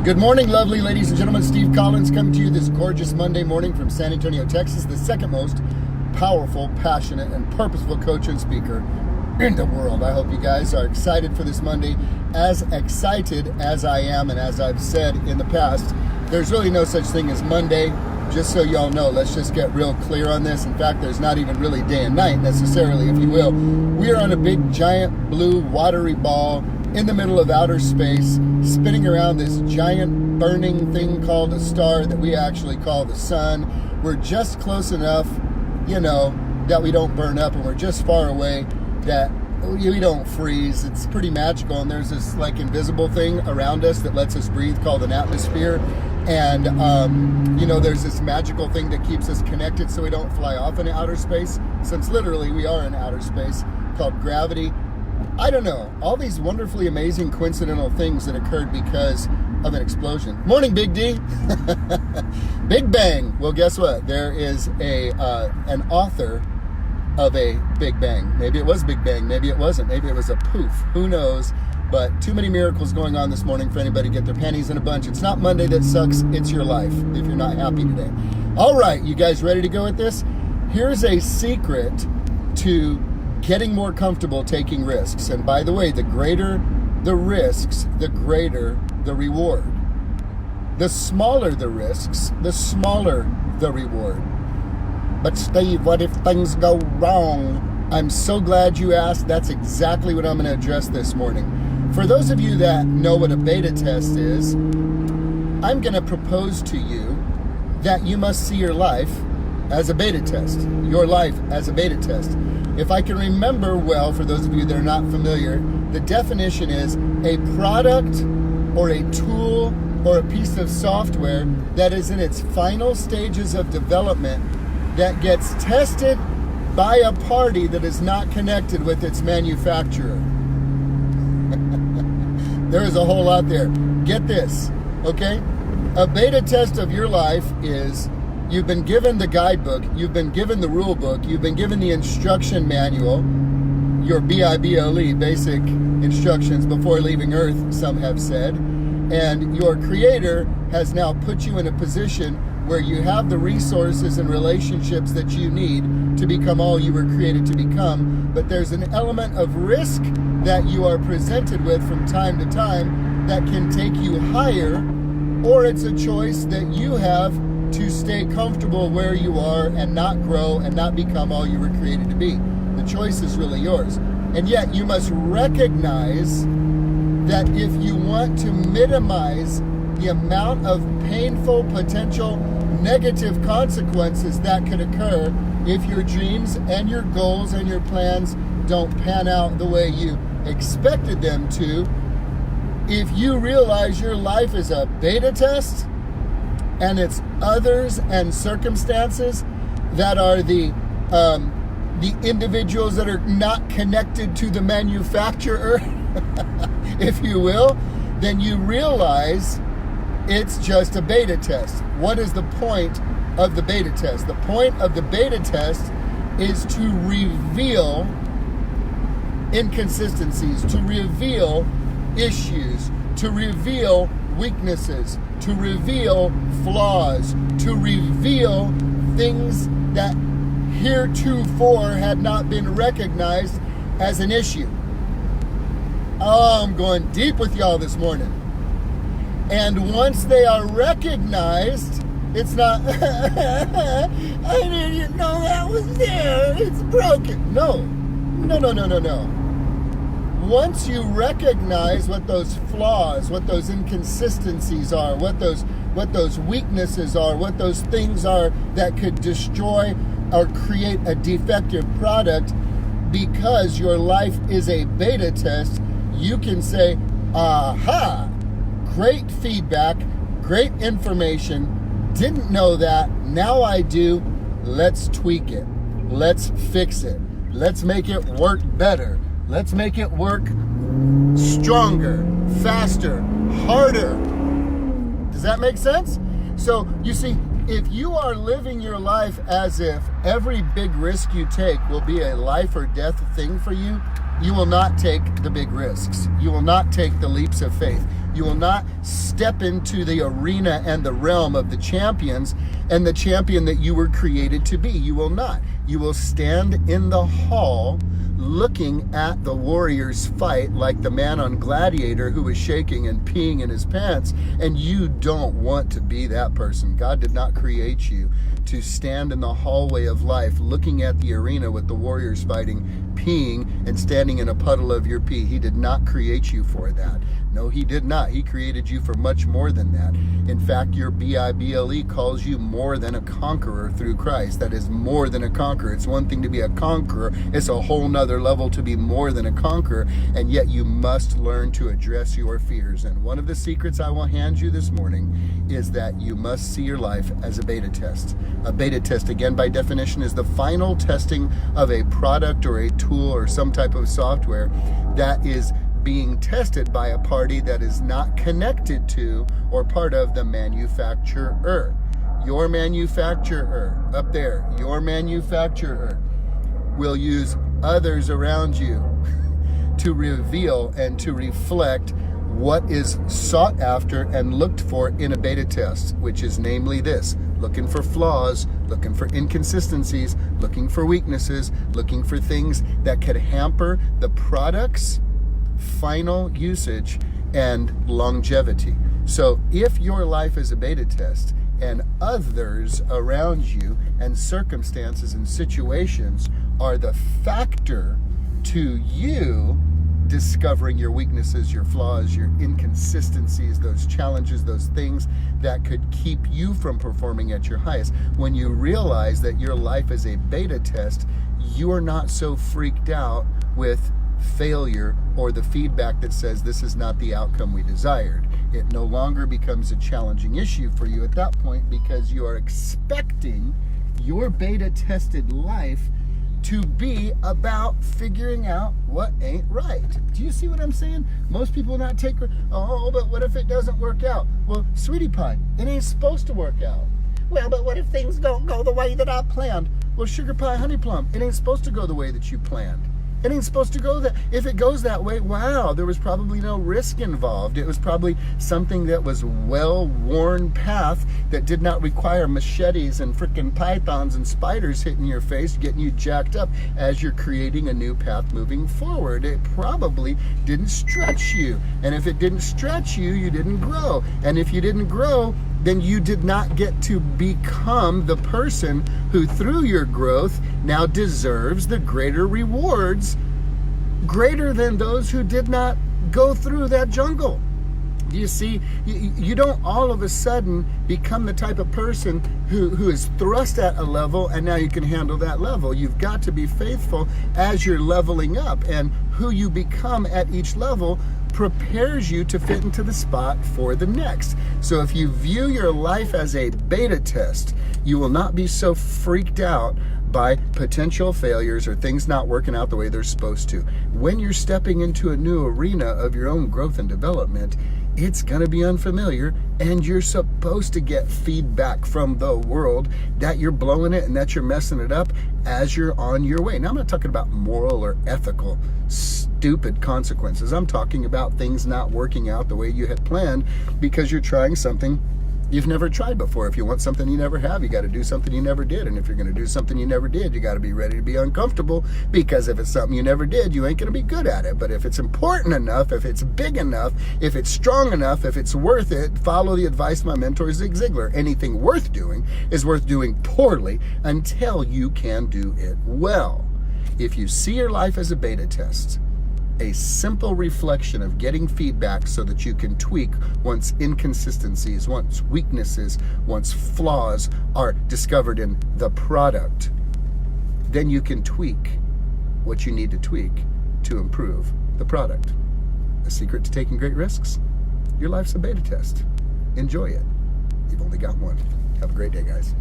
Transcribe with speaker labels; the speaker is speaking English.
Speaker 1: Good morning, lovely ladies and gentlemen. Steve Collins coming to you this gorgeous Monday morning from San Antonio, Texas, the second most powerful, passionate, and purposeful coach and speaker in the world. I hope you guys are excited for this Monday, as excited as I am, and as I've said in the past, there's really no such thing as Monday. Just so y'all know, let's just get real clear on this. In fact, there's not even really day and night necessarily, if you will. We are on a big, giant, blue, watery ball in the middle of outer space, spinning around this giant burning thing called a star that we actually call the sun. We're just close enough, that we don't burn up, and we're just far away that we don't freeze. It's pretty magical, and there's this invisible thing around us that lets us breathe called an atmosphere. And, there's this magical thing that keeps us connected so we don't fly off into outer space, since literally we are in outer space, called gravity. I don't know, all these wonderfully amazing coincidental things that occurred because of an explosion. Morning, Big D. Big Bang. Well, guess what? There is an author of a Big Bang. Maybe it was Big Bang. Maybe it wasn't. Maybe it was a poof. Who knows? But too many miracles going on this morning for anybody to get their panties in a bunch. It's not Monday that sucks. It's your life if you're not happy today. All right, you guys ready to go with this? Here's a secret to getting more comfortable taking risks. And by the way, the greater the risks, the greater the reward. The smaller the risks, the smaller the reward. But Steve, what if things go wrong? I'm so glad you asked. That's exactly what I'm going to address this morning. For those of you that know what a beta test is, I'm going to propose to you that you must see your life as a beta test. Your life as a beta test. If I can remember well, for those of you that are not familiar, the definition is a product or a tool or a piece of software that is in its final stages of development that gets tested by a party that is not connected with its manufacturer. There is a whole lot there. Get this, okay? A beta test of your life is you've been given the guidebook, you've been given the rule book, you've been given the instruction manual, your BIBLE, basic instructions before leaving Earth, some have said, and your Creator has now put you in a position where you have the resources and relationships that you need to become all you were created to become, but there's an element of risk that you are presented with from time to time that can take you higher, or it's a choice that you have to stay comfortable where you are and not grow and not become all you were created to be. The choice is really yours. And yet you must recognize that if you want to minimize the amount of painful, potential negative consequences that could occur if your dreams and your goals and your plans don't pan out the way you expected them to, if you realize your life is a beta test and it's others and circumstances that are the individuals that are not connected to the manufacturer, if you will, then you realize it's just a beta test. What is the point of the beta test? The point of the beta test is to reveal inconsistencies, to reveal issues, to reveal weaknesses, to reveal flaws, to reveal things that heretofore had not been recognized as an issue. Oh, I'm going deep with y'all this morning. And once they are recognized, it's not, I didn't know that was there, it's broken. No. Once you recognize what those flaws, what those inconsistencies are, what those weaknesses are, what those things are that could destroy or create a defective product, because your life is a beta test, you can say, aha, great feedback, great information, didn't know that, now I do, let's tweak it, let's fix it, let's make it work better, let's make it work stronger, faster, harder. Does that make sense? So, you see, if you are living your life as if every big risk you take will be a life or death thing for you, you will not take the big risks. You will not take the leaps of faith. You will not step into the arena and the realm of the champions and the champion that you were created to be. You will not. You will stand in the hall looking at the warriors fight like the man on Gladiator who was shaking and peeing in his pants, and you don't want to be that person. God did not create you to stand in the hallway of life looking at the arena with the warriors fighting, peeing, and standing in a puddle of your pee. He did not create you for that. No, he did not. He created you for much more than that. In fact, your Bible calls you more than a conqueror through Christ. That is more than a conqueror. It's one thing to be a conqueror. It's a whole nother level to be more than a conqueror. And yet you must learn to address your fears. And one of the secrets I will hand you this morning is that you must see your life as a beta test. A beta test, again, by definition, is the final testing of a product or a tool or some type of software that is being tested by a party that is not connected to or part of the manufacturer. Your manufacturer, up there, your manufacturer will use others around you to reveal and to reflect what is sought after and looked for in a beta test, which is namely this: looking for flaws, looking for inconsistencies, looking for weaknesses, looking for things that could hamper the product's final usage and longevity. So if your life is a beta test and others around you and circumstances and situations are the factor to you discovering your weaknesses, your flaws, your inconsistencies, those challenges, those things that could keep you from performing at your highest, when you realize that your life is a beta test, you are not so freaked out with failure or the feedback that says this is not the outcome we desired. It no longer becomes a challenging issue for you at that point, because you are expecting your beta tested life to be about figuring out what ain't right. Do you see what I'm saying? Most people not take, oh, but what if it doesn't work out? Well, sweetie pie, it ain't supposed to work out. Well, but what if things don't go the way that I planned? Well, sugar pie, honey plum, it ain't supposed to go the way that you planned. It ain't supposed to go that. If it goes that way, wow, there was probably no risk involved. It was probably something that was well-worn path that did not require machetes and frickin' pythons and spiders hitting your face, getting you jacked up as you're creating a new path moving forward. It probably didn't stretch you. And if it didn't stretch you, you didn't grow. And if you didn't grow, then you did not get to become the person who, through your growth, now deserves the greater rewards, greater than those who did not go through that jungle. You see, you don't all of a sudden become the type of person who is thrust at a level and now you can handle that level. You've got to be faithful as you're leveling up, and who you become at each level prepares you to fit into the spot for the next. So if you view your life as a beta test, you will not be so freaked out by potential failures or things not working out the way they're supposed to. When you're stepping into a new arena of your own growth and development, it's going to be unfamiliar, and you're supposed to get feedback from the world that you're blowing it and that you're messing it up as you're on your way. Now, I'm not talking about moral or ethical stupid consequences. I'm talking about things not working out the way you had planned because you're trying something you've never tried before. If you want something you never have, you got to do something you never did. And if you're going to do something you never did, you got to be ready to be uncomfortable, because if it's something you never did, you ain't going to be good at it. But if it's important enough, if it's big enough, if it's strong enough, if it's worth it, follow the advice of my mentor, Zig Ziglar. Anything worth doing is worth doing poorly until you can do it well. If you see your life as a beta test, a simple reflection of getting feedback so that you can tweak once inconsistencies, once weaknesses, once flaws are discovered in the product, then you can tweak what you need to tweak to improve the product. A secret to taking great risks? Your life's a beta test. Enjoy it. You've only got one. Have a great day, guys.